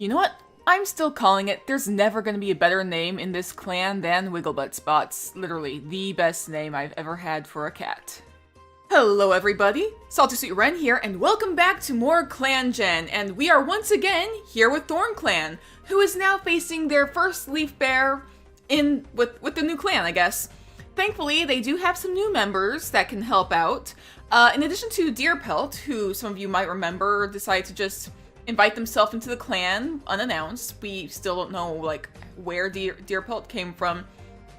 You know what? I'm still calling it. There's never going to be a better name in this clan than Wigglebuttspots. Literally, the best name I've ever had for a cat. Hello everybody, Salty Sweet Ren here, and welcome back to more ClanGen, and we are once again here with Thornclan, who is now facing their first Leaf Bear with the new clan, I guess. Thankfully, they do have some new members that can help out. In addition to Deerpelt, who some of you might remember decided to just invite themselves into the clan unannounced. We still don't know like where Deerpelt came from.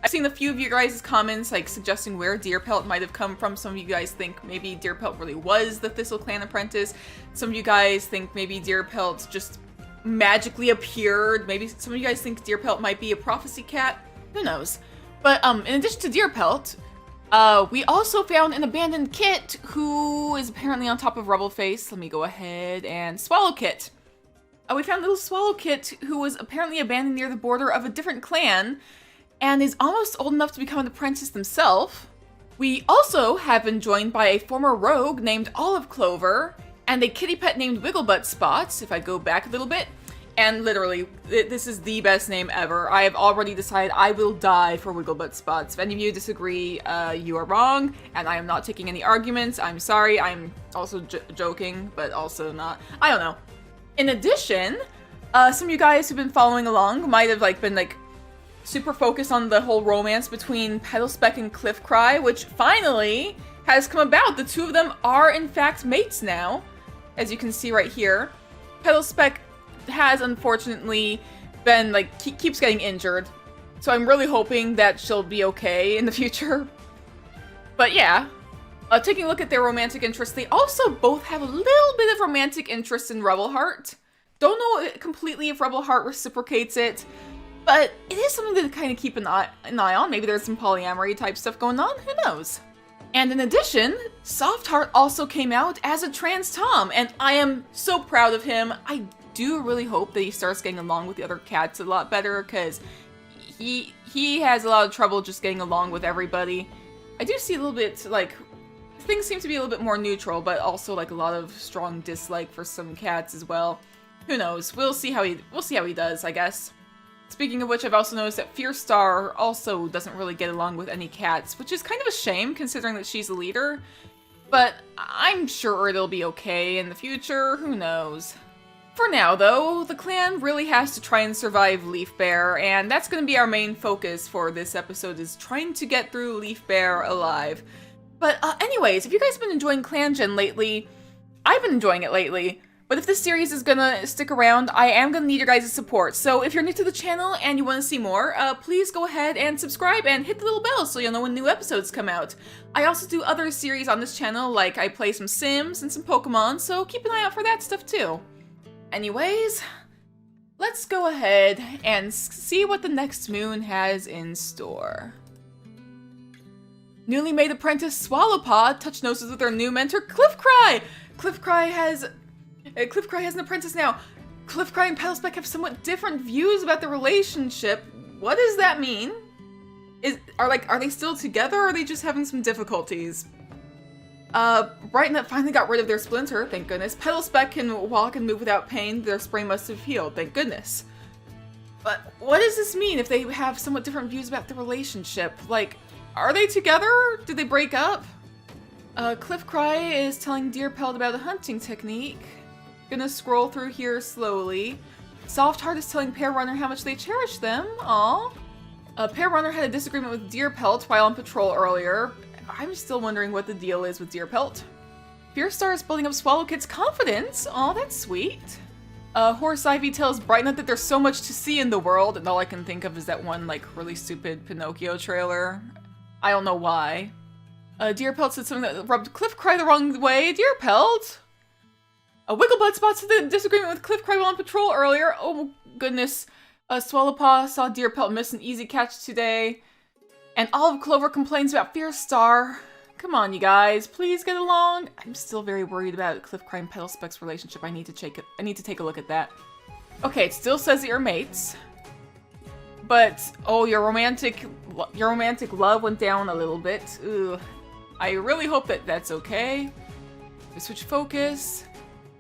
I've seen a few of you guys' comments like suggesting where Deerpelt might have come from. Some of you guys think maybe Deerpelt really was the Thistle Clan apprentice. Some of you guys think maybe Deerpelt just magically appeared. Maybe some of you guys think Deerpelt might be a prophecy cat. Who knows? But in addition to Deerpelt, we also found an abandoned Kit who is apparently on top of Rubbleface. Let me go ahead and Swallow Kit. We found little Swallow Kit who was apparently abandoned near the border of a different clan and is almost old enough to become an apprentice themselves. We also have been joined by a former rogue named Olive Clover and a kitty pet named Wigglebuttspots, if I go back a little bit. And literally, this is the best name ever. I have already decided I will die for Wigglebuttspots. If any of you disagree, you are wrong, and I am not taking any arguments. I'm sorry, I'm also joking, but also not. I don't know. In addition, some of you guys who've been following along might have been super focused on the whole romance between Petalspec and Cliffcry, which finally has come about. The two of them are in fact mates now, as you can see right here. Petalspec has unfortunately been keeps getting injured, so I'm really hoping that she'll be okay in the future. But yeah, taking a look at their romantic interests, they also both have a little bit of romantic interest in Rubbleheart. Don't know completely if Rubbleheart reciprocates it, but it is something to kind of keep an eye on. Maybe there's some polyamory type stuff going on, who knows? And in addition, Softheart also came out as a trans Tom, and I am so proud of him. I do really hope that he starts getting along with the other cats a lot better, because he has a lot of trouble just getting along with everybody. I do see a little bit things seem to be a little bit more neutral, but also a lot of strong dislike for some cats as well. Who knows? We'll see how he does, I guess. Speaking of which, I've also noticed that Fierstar also doesn't really get along with any cats, which is kind of a shame considering that she's a leader. But I'm sure it'll be okay in the future, who knows? For now, though, the clan really has to try and survive Leaf Bear, and that's going to be our main focus for this episode, is trying to get through Leaf Bear alive. But anyways, if you guys have been enjoying ClanGen lately, I've been enjoying it lately, but if this series is going to stick around, I am going to need your guys' support. So if you're new to the channel and you want to see more, please go ahead and subscribe and hit the little bell so you'll know when new episodes come out. I also do other series on this channel, like I play some Sims and some Pokemon, so keep an eye out for that stuff too. Anyways, let's go ahead and see what the next moon has in store. Newly made apprentice Swallowpaw touch noses with their new mentor Cliffcry! Cliffcry has an apprentice now. Cliffcry and Petalspec have somewhat different views about the relationship. What does that mean? Are they still together, or are they just having some difficulties? Brightnut finally got rid of their splinter, thank goodness. Petalspec can walk and move without pain. Their sprain must have healed, thank goodness. But what does this mean if they have somewhat different views about the relationship? Are they together? Did they break up? Cliffcry is telling Deerpelt about a hunting technique. Gonna scroll through here slowly. Softheart is telling Pairrunner how much they cherish them. Aww. Pairrunner had a disagreement with Deerpelt while on patrol earlier. I'm still wondering what the deal is with Deerpelt. Fierstar is building up Swallowkit's confidence. Aw, that's sweet. Horse Ivy tells Brightnut that there's so much to see in the world, and all I can think of is that one, really stupid Pinocchio trailer. I don't know why. Deerpelt said something that rubbed Cliffcry the wrong way. Deerpelt? Wigglebuttspots had a disagreement with Cliffcry while on patrol earlier. Oh, goodness. Swallowpaw saw Deerpelt miss an easy catch today. And Olive Clover complains about Fierstar. Come on, you guys, please get along. I'm still very worried about Cliffcry and Petalspec's relationship. I need to take a look at that. Okay, it still says that you're mates. But, oh, your romantic love went down a little bit. Ugh. I really hope that that's okay. We switch focus.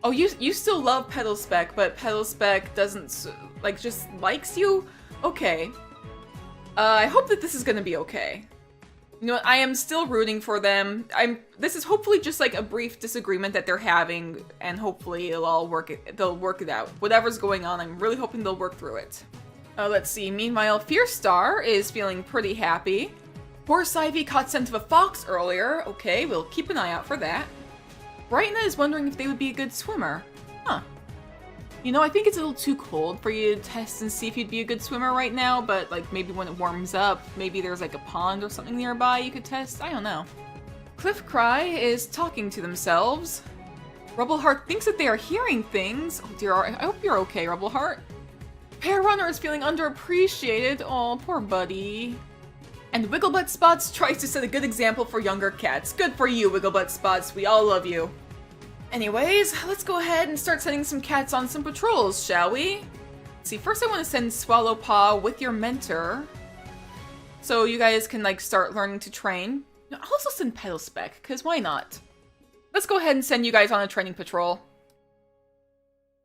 Oh, you still love Petalspec, but Petalspec doesn't, like, just likes you? Okay. I hope that this is gonna be okay. You know what, I am still rooting for them. This is hopefully just like a brief disagreement that they're having, and hopefully they'll work it out. Whatever's going on, I'm really hoping they'll work through it. Let's see, meanwhile, Fierce Star is feeling pretty happy. Horse Ivy caught scent of a fox earlier. Okay, we'll keep an eye out for that. Brightna is wondering if they would be a good swimmer. Huh. You know, I think it's a little too cold for you to test and see if you'd be a good swimmer right now, but like maybe when it warms up, maybe there's like a pond or something nearby you could test. I don't know. Cliffcry is talking to themselves. Rubbleheart thinks that they are hearing things. Oh dear, I hope you're okay, Rubbleheart. Pear Runner is feeling underappreciated. Oh, poor buddy. And Wigglebutt Spots tries to set a good example for younger cats. Good for you, Wigglebutt Spots. We all love you. Anyways, let's go ahead and start sending some cats on some patrols, shall we? Let's see, first I want to send Swallowpaw with your mentor, so you guys can like start learning to train. I'll also send Petalspec, because why not? Let's go ahead and send you guys on a training patrol.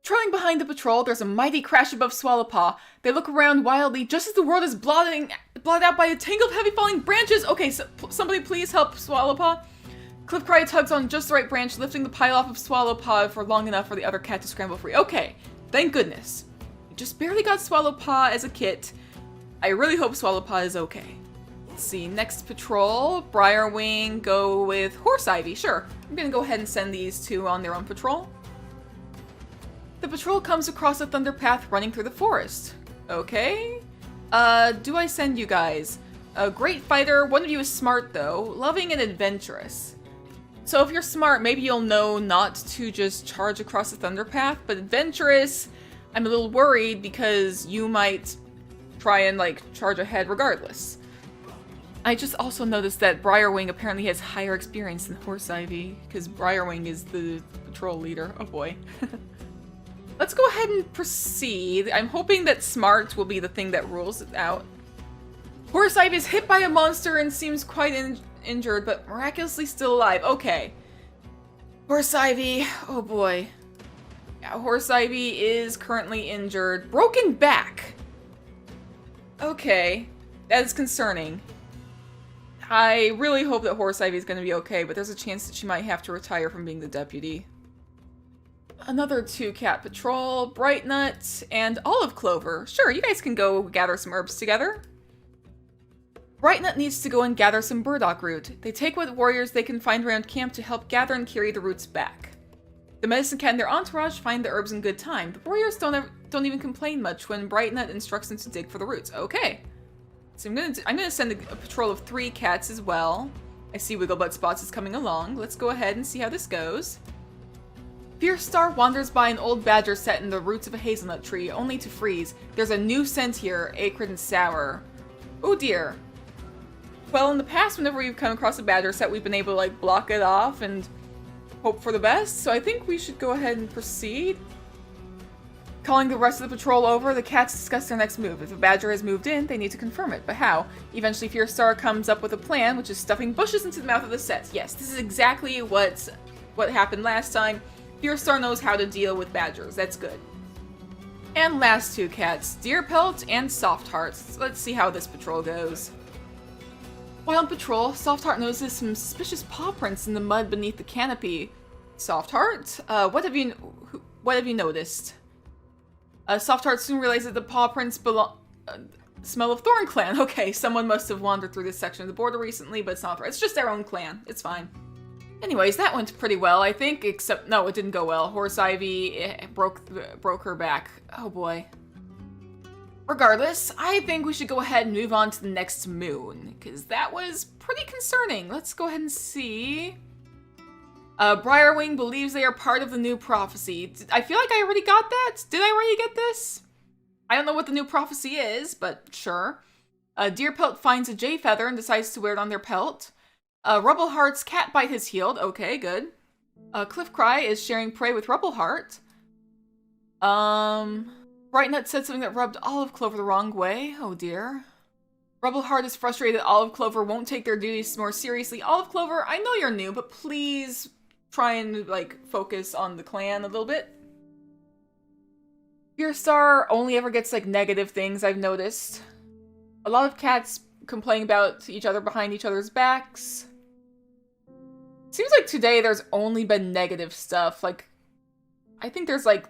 Trailing behind the patrol, there's a mighty crash above Swallowpaw. They look around wildly just as the world is blotted out by a tangle of heavy falling branches. Okay, so somebody please help Swallowpaw. Cliffcry tugs on just the right branch, lifting the pile off of Swallowpaw for long enough for the other cat to scramble free. Okay, thank goodness. We just barely got Swallowpaw as a kit. I really hope Swallowpaw is okay. Let's see, next patrol, Briarwing, go with Horse Ivy. Sure, I'm gonna go ahead and send these two on their own patrol. The patrol comes across a Thunderpath running through the forest. Okay. Do I send you guys? A great fighter, one of you is smart though, loving and adventurous. So if you're smart, maybe you'll know not to just charge across the Thunderpath, but adventurous, I'm a little worried because you might try and like charge ahead regardless. I just also noticed that Briarwing apparently has higher experience than Horse Ivy, because Briarwing is the patrol leader. Oh boy. Let's go ahead and proceed. I'm hoping that smart will be the thing that rules it out. Horse Ivy is hit by a monster and seems quite injured, but miraculously still alive. Okay. Horse Ivy, oh boy. Yeah, Horse Ivy is currently injured. Broken back! Okay, that is concerning. I really hope that Horse Ivy is going to be okay, but there's a chance that she might have to retire from being the deputy. Another 2-cat patrol, Brightnut, and Olive Clover. Sure, you guys can go gather some herbs together. Brightnut needs to go and gather some burdock root. They take what warriors they can find around camp to help gather and carry the roots back. The medicine cat and their entourage find the herbs in good time. The warriors don't even complain much when Brightnut instructs them to dig for the roots. Okay. So I'm gonna send a patrol of 3 cats as well. I see Wigglebutt Spots is coming along. Let's go ahead and see how this goes. Fierce Star wanders by an old badger set in the roots of a hazelnut tree, only to freeze. There's a new scent here, acrid and sour. Oh dear. Well, in the past, whenever we've come across a badger set, we've been able to like block it off and hope for the best, so I think we should go ahead and proceed. Calling the rest of the patrol over, the cats discuss their next move. If a badger has moved in, they need to confirm it, but how? Eventually, Fierce Star comes up with a plan, which is stuffing bushes into the mouth of the set. Yes, this is exactly what happened last time. Fierce Star knows how to deal with badgers. That's good. And last 2 cats, Deerpelt and Softheart. So let's see how this patrol goes. While on patrol, Softheart notices some suspicious paw prints in the mud beneath the canopy. Softheart, what have you noticed? Softheart soon realizes that the paw prints smell of Thornclan. Okay, someone must have wandered through this section of the border recently, but it's not. It's just their own clan. It's fine. Anyways, that went pretty well, I think, except, no, it didn't go well. Horse Ivy broke her back. Oh boy. Regardless, I think we should go ahead and move on to the next moon, because that was pretty concerning. Let's go ahead and see. Briarwing believes they are part of the new prophecy. I feel like I already got that. Did I already get this? I don't know what the new prophecy is, but sure. Deerpelt finds a jay feather and decides to wear it on their pelt. Rubbleheart's cat bite has healed. Okay, good. Cliffcry is sharing prey with Rubbleheart. Brightnut said something that rubbed Olive Clover the wrong way. Oh dear. Rubbleheart is frustrated that Olive Clover won't take their duties more seriously. Olive Clover, I know you're new, but please try and, like, focus on the clan a little bit. Fearstar only ever gets, like, negative things, I've noticed. A lot of cats complain about each other behind each other's backs. Seems like today there's only been negative stuff. Like, I think there's, like,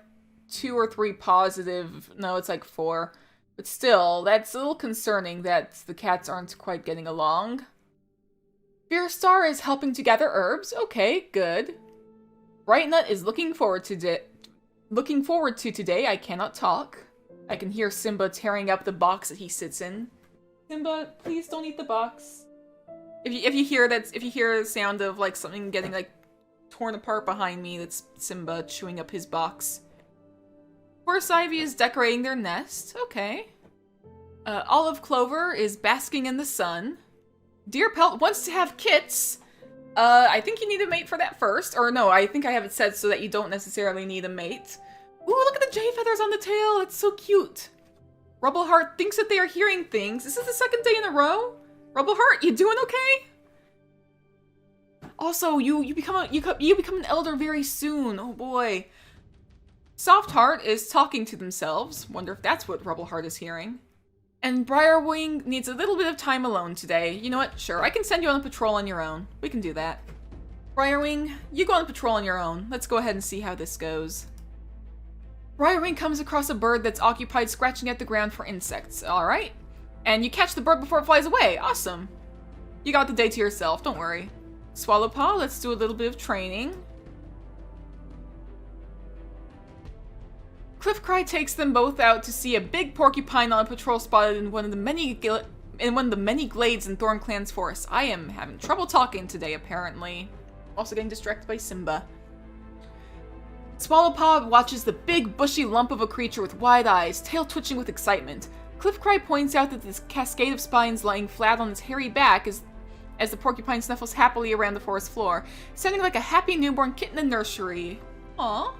2 or 3 positive. No, it's like 4. But still, that's a little concerning that the cats aren't quite getting along. Fearstar is helping to gather herbs. Okay, good. Brightnut is looking forward to today. I cannot talk. I can hear Simba tearing up the box that he sits in. Simba, please don't eat the box. If you hear the sound of like something getting like torn apart behind me, that's Simba chewing up his box. Horse Ivy is decorating their nest. Okay. Olive Clover is basking in the sun. Deer Pelt wants to have kits. I think you need a mate for that first. Or no, I think I have it set so that you don't necessarily need a mate. Ooh, look at the jay feathers on the tail. It's so cute. Rubbleheart thinks that they are hearing things. This is the 2nd day in a row. Rubbleheart, you doing okay? Also, you become an elder very soon. Oh boy. Softheart is talking to themselves. Wonder if that's what Rubbleheart is hearing. And Briarwing needs a little bit of time alone today. You know what? Sure, I can send you on a patrol on your own. We can do that. Briarwing, you go on a patrol on your own. Let's go ahead and see how this goes. Briarwing comes across a bird that's occupied scratching at the ground for insects. Alright. And you catch the bird before it flies away. Awesome. You got the day to yourself, don't worry. Swallowpaw, let's do a little bit of training. Cliffcry takes them both out to see a big porcupine on a patrol spotted in one of the many glades in Thornclan's forest. I am having trouble talking today, apparently. Also getting distracted by Simba. Swallowpaw watches the big, bushy lump of a creature with wide eyes, tail twitching with excitement. Cliffcry points out that this cascade of spines lying flat on its hairy back as the porcupine snuffles happily around the forest floor, sounding like a happy newborn kitten in a nursery. Aww.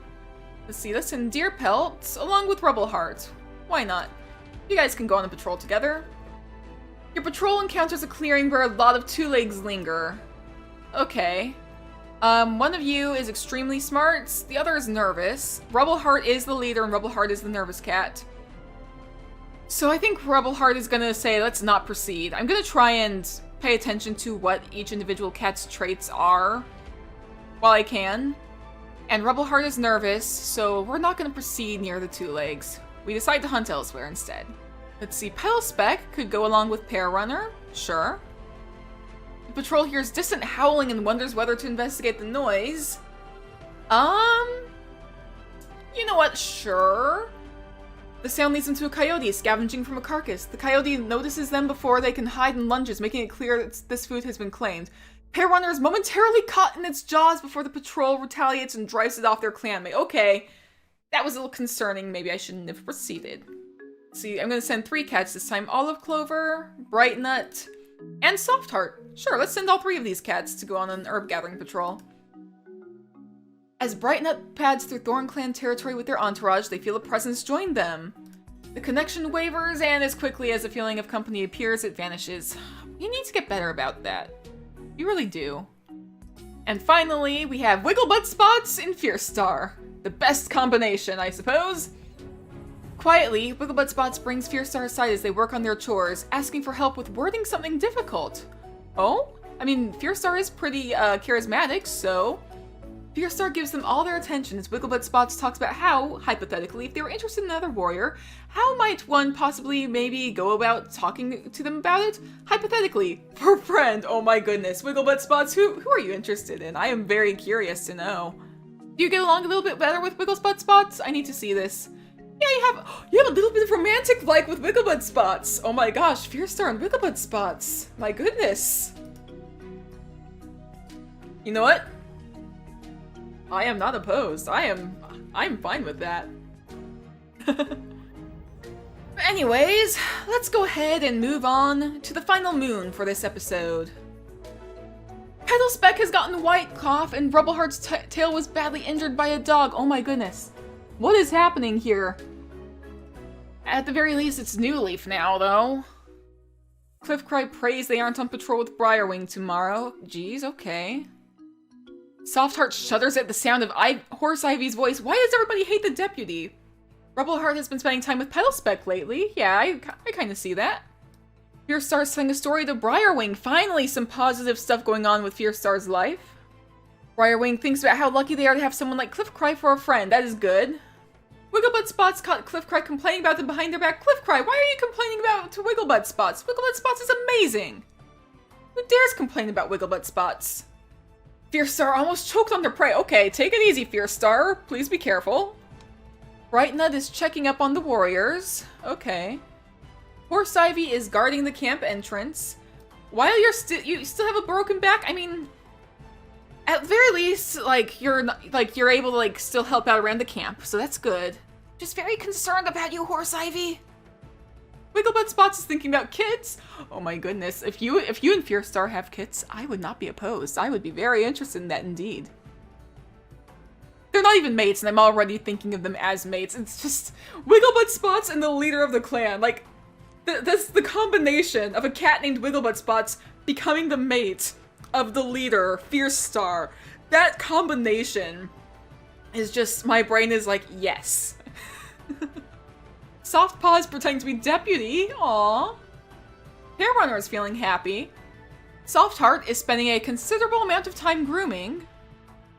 Acetus and Deer Pelt, along with Rubbleheart. Why not? You guys can go on a patrol together. Your patrol encounters a clearing where a lot of 2-legs linger. Okay. One of you is extremely smart, the other is nervous. Rubbleheart is the leader and Rubbleheart is the nervous cat. So I think Rubbleheart is gonna say, let's not proceed. I'm gonna try and pay attention to what each individual cat's traits are while I can. And Rubbleheart is nervous, so we're not gonna proceed near the 2-legs. We decide to hunt elsewhere instead. Let's see, Petalspec could go along with Pear Runner. Sure. The patrol hears distant howling and wonders whether to investigate the noise. You know what? Sure. The sound leads them to a coyote scavenging from a carcass. The coyote notices them before they can hide and lunges, making it clear that this food has been claimed. Pear Runner is momentarily caught in its jaws before the patrol retaliates and drives it off their clanmate. Okay, that was a little concerning. Maybe I shouldn't have proceeded. See, I'm gonna send 3 cats this time. Olive Clover, Brightnut, and Softheart. Sure, let's send all 3 of these cats to go on an herb gathering patrol. As Brightnut pads through Thornclan territory with their entourage, they feel a presence join them. The connection wavers, and as quickly as a feeling of company appears, it vanishes. We need to get better about that. You really do. And finally, we have Wigglebutt Spots and Fearstar. The best combination, I suppose. Quietly, Wigglebutt Spots brings Fearstar aside as they work on their chores, asking for help with wording something difficult. Oh? I mean, Fearstar is pretty charismatic, so... Fearstar gives them all their attention as Wigglebutt Spots talks about how, hypothetically, if they were interested in another warrior, how might one possibly maybe go about talking to them about it? Hypothetically, for a friend. Oh my goodness, Wigglebutt Spots, who are you interested in? I am very curious to know. Do you get along a little bit better with Wigglebutt Spots? I need to see this. Yeah, you have a little bit of romantic like with Wigglebutt Spots. Oh my gosh, Fearstar and Wigglebutt Spots. My goodness. You know what? I am not opposed. I'm fine with that. Anyways, let's go ahead and move on to the final moon for this episode. Petalspec has gotten white cough and Rubbleheart's tail was badly injured by a dog. Oh my goodness. What is happening here? At the very least, it's New Leaf now, though. Cliffcry prays they aren't on patrol with Briarwing tomorrow. Geez, okay. Softheart shudders at the sound of Horse Ivy's voice. Why does everybody hate the deputy? Rubbleheart has been spending time with Petalspec lately. Yeah, I kind of see that. Fearstar's telling a story to Briarwing. Finally, some positive stuff going on with Fearstar's life. Briarwing thinks about how lucky they are to have someone like Cliffcry for a friend. That is good. Wigglebutt Spots caught Cliffcry complaining about them behind their back. Cliffcry, why are you complaining about to Wigglebutt Spots? Wigglebutt Spots is amazing. Who dares complain about Wigglebutt Spots? Fearstar almost choked on their prey. Okay, take it easy, Fearstar. Please be careful. Brightnut is checking up on the warriors. Okay. Horse Ivy is guarding the camp entrance. While you still have a broken back, I mean, at the very least, like you're able to like still help out around the camp, so that's good. Just very concerned about you, Horse Ivy. Wigglebutt Spots is thinking about kids. Oh my goodness, if you and Fearstar have kids, I would not be opposed. I would be very interested in that indeed. They're not even mates, and I'm already thinking of them as mates. It's just Wigglebutt Spots and the leader of the clan. Like, that's the combination of a cat named Wigglebutt Spots becoming the mate of the leader, Fearstar. That combination is just, my brain is like, yes. Soft Paws pretending to be deputy. Aww. Hairrunner is feeling happy. Softheart is spending a considerable amount of time grooming.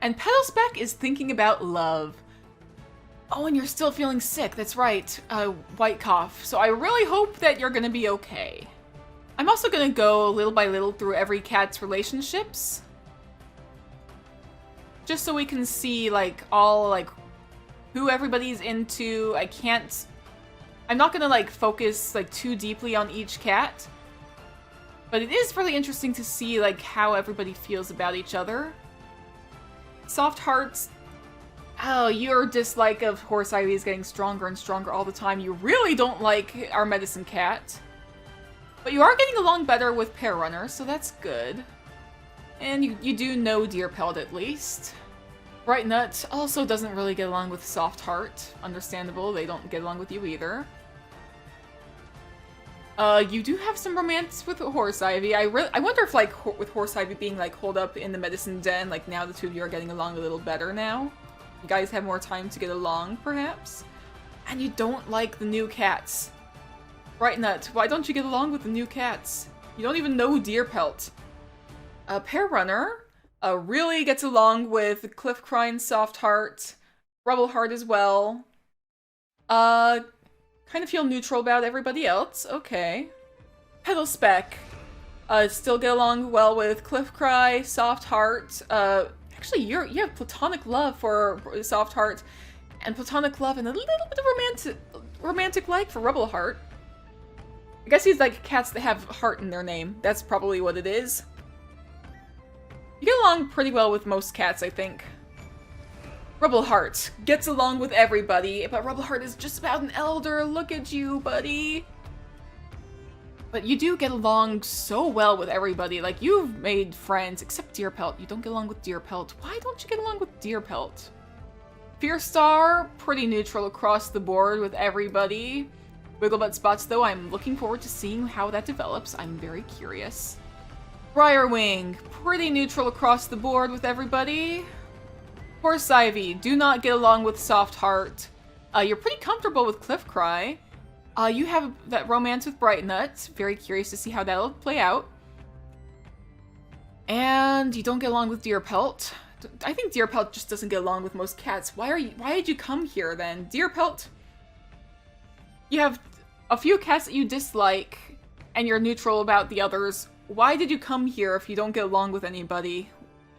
And Petalspec is thinking about love. Oh, and you're still feeling sick. That's right. White cough. So I really hope that you're gonna be okay. I'm also gonna go little by little through every cat's relationships. Just so we can see, like, all, like, who everybody's into. I'm not gonna, like, focus, like, too deeply on each cat. But it is really interesting to see, like, how everybody feels about each other. Softheart's... Oh, your dislike of Horse Ivy is getting stronger and stronger all the time. You really don't like our medicine cat. But you are getting along better with Pairrunner, so that's good. And you do know Deerpelt at least. Brightnut also doesn't really get along with Softheart. Understandable, they don't get along with you either. You do have some romance with Horse Ivy. I wonder if, like, with Horse Ivy being, like, holed up in the medicine den, like, now the two of you are getting along a little better now. You guys have more time to get along, perhaps? And you don't like the new cats. Brightnut, why don't you get along with the new cats? You don't even know Deerpelt. Pairrunner really gets along with Cliffcry and Softheart. Rubbleheart as well. Kind of feel neutral about everybody else. Okay. Petalspec. Still get along well with Cliffcry, Softheart. Actually, you have platonic love for Softheart, and platonic love and a little bit of romantic like for Rubbleheart. I guess he's like cats that have heart in their name. That's probably what it is. You get along pretty well with most cats, I think. Rubbleheart gets along with everybody, but Rubbleheart is just about an elder. Look at you, buddy. But you do get along so well with everybody. Like, you've made friends, except Deerpelt. You don't get along with Deerpelt. Why don't you get along with Deerpelt? Fearstar, pretty neutral across the board with everybody. Wigglebutt Spots, though, I'm looking forward to seeing how that develops. I'm very curious. Briarwing, pretty neutral across the board with everybody. Horse Ivy, do not get along with Softheart. You're pretty comfortable with Cliffcry. You have that romance with Brightnut. Very curious to see how that'll play out. And you don't get along with Deerpelt. I think Deerpelt just doesn't get along with most cats. Why did you come here then? Deerpelt, you have a few cats that you dislike, and you're neutral about the others. Why did you come here if you don't get along with anybody?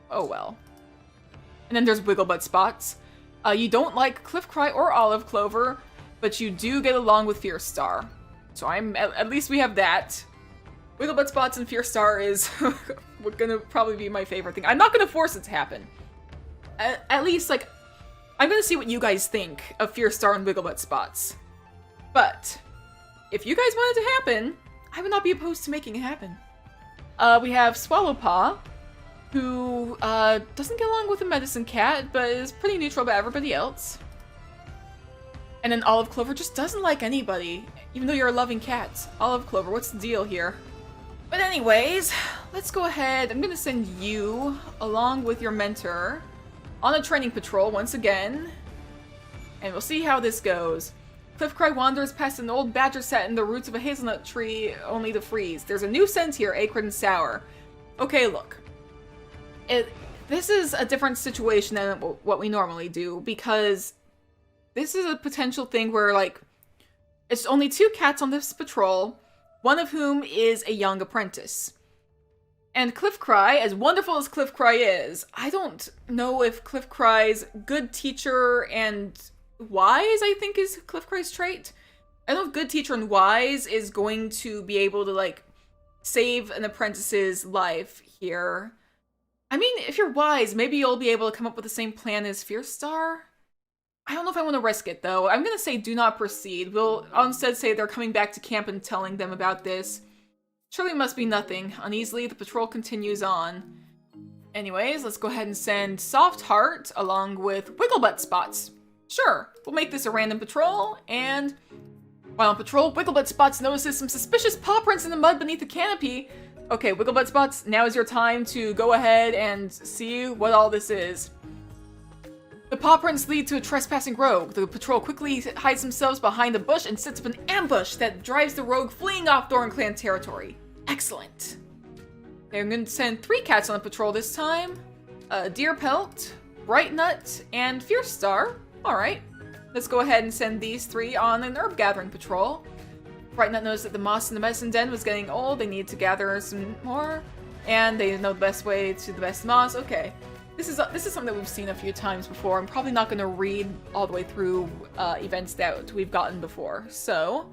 Oh well. And then there's Wigglebutt Spots. You don't like Cliffcry or Olive Clover, but you do get along with Fearstar. So at least we have that. Wigglebutt Spots and Fearstar is gonna probably be my favorite thing. I'm not gonna force it to happen. At least, like, I'm gonna see what you guys think of Fearstar and Wigglebutt Spots. But if you guys want it to happen, I would not be opposed to making it happen. We have Swallowpaw, who doesn't get along with the medicine cat, but is pretty neutral about everybody else. And then Olive Clover just doesn't like anybody, even though you're a loving cat. Olive Clover, what's the deal here? But anyways, let's go ahead. I'm gonna send you, along with your mentor, on a training patrol once again. And we'll see how this goes. Cliffcry wanders past an old badger set in the roots of a hazelnut tree, only to freeze. There's a new scent here, acrid and sour. Okay, look. This is a different situation than what we normally do, because this is a potential thing where, like, it's only 2 cats on this patrol, one of whom is a young apprentice. And Cliffcry, as wonderful as Cliffcry is, I don't know if Cliffcry's good teacher and wise, I think, is Cliffcry's trait. I don't know if good teacher and wise is going to be able to, like, save an apprentice's life here. I mean, if you're wise, maybe you'll be able to come up with the same plan as Fierce Star. I don't know if I want to risk it, though. I'm gonna say do not proceed. We'll instead say they're coming back to camp and telling them about this. Surely must be nothing. Uneasily, the patrol continues on. Anyways, let's go ahead and send Soft Heart along with Wigglebutt Spots. Sure, we'll make this a random patrol, and while on patrol, Wigglebutt Spots notices some suspicious paw prints in the mud beneath the canopy. Okay, Wigglebutt Spots, now is your time to go ahead and see what all this is. The paw prints lead to a trespassing rogue. The patrol quickly hides themselves behind a bush and sets up an ambush that drives the rogue fleeing off Thornclan territory. Excellent. Okay, I'm going to send 3 cats on the patrol this time. Deer Pelt, Bright Nut, and Fierce Star. Alright. Let's go ahead and send these 3 on an herb gathering patrol. Bright Nut knows that the moss in the medicine den was getting old. They need to gather some more. And they know the best way to the best moss. Okay. This is something that we've seen a few times before. I'm probably not going to read all the way through events that we've gotten before. So,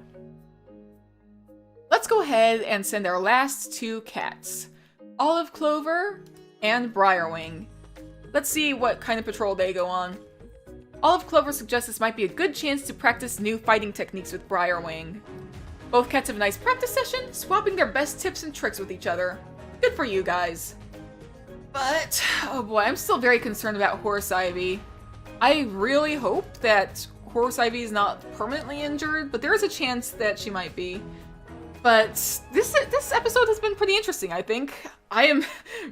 let's go ahead and send our last 2 cats. Olive Clover and Briarwing. Let's see what kind of patrol they go on. Olive Clover suggests this might be a good chance to practice new fighting techniques with Briarwing. Both cats have a nice practice session, swapping their best tips and tricks with each other. Good for you guys. But, oh boy, I'm still very concerned about Horse Ivy. I really hope that Horse Ivy is not permanently injured, but there is a chance that she might be. But this episode has been pretty interesting, I think. I am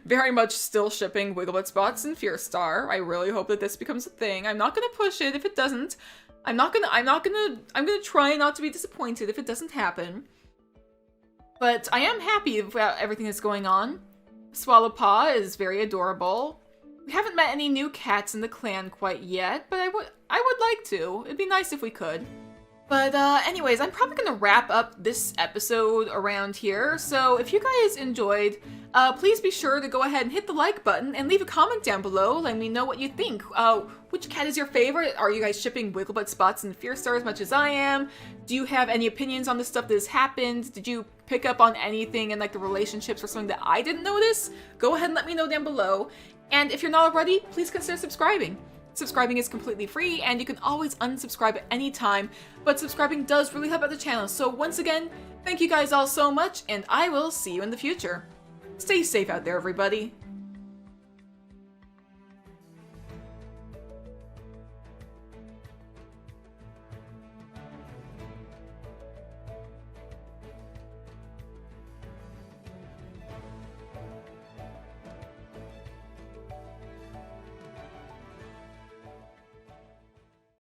very much still shipping Wigglebutt Spots and Fierce Star. I really hope that this becomes a thing. I'm not gonna push it if it doesn't. I'm gonna try not to be disappointed if it doesn't happen. But I am happy about everything that's going on. Swallowpaw is very adorable. We haven't met any new cats in the clan quite yet, but I would like to. It'd be nice if we could. But anyways, I'm probably gonna wrap up this episode around here. So if you guys enjoyed, please be sure to go ahead and hit the like button and leave a comment down below. Let me know what you think. Which cat is your favorite? Are you guys shipping Wigglebutt Spots and Fierce Star as much as I am? Do you have any opinions on the stuff that has happened? Did you pick up on anything in like the relationships or something that I didn't notice? Go ahead and let me know down below. And if you're not already, please consider subscribing. Subscribing is completely free, and you can always unsubscribe at any time, but subscribing does really help out the channel. So once again, thank you guys all so much, and I will see you in the future. Stay safe out there, everybody.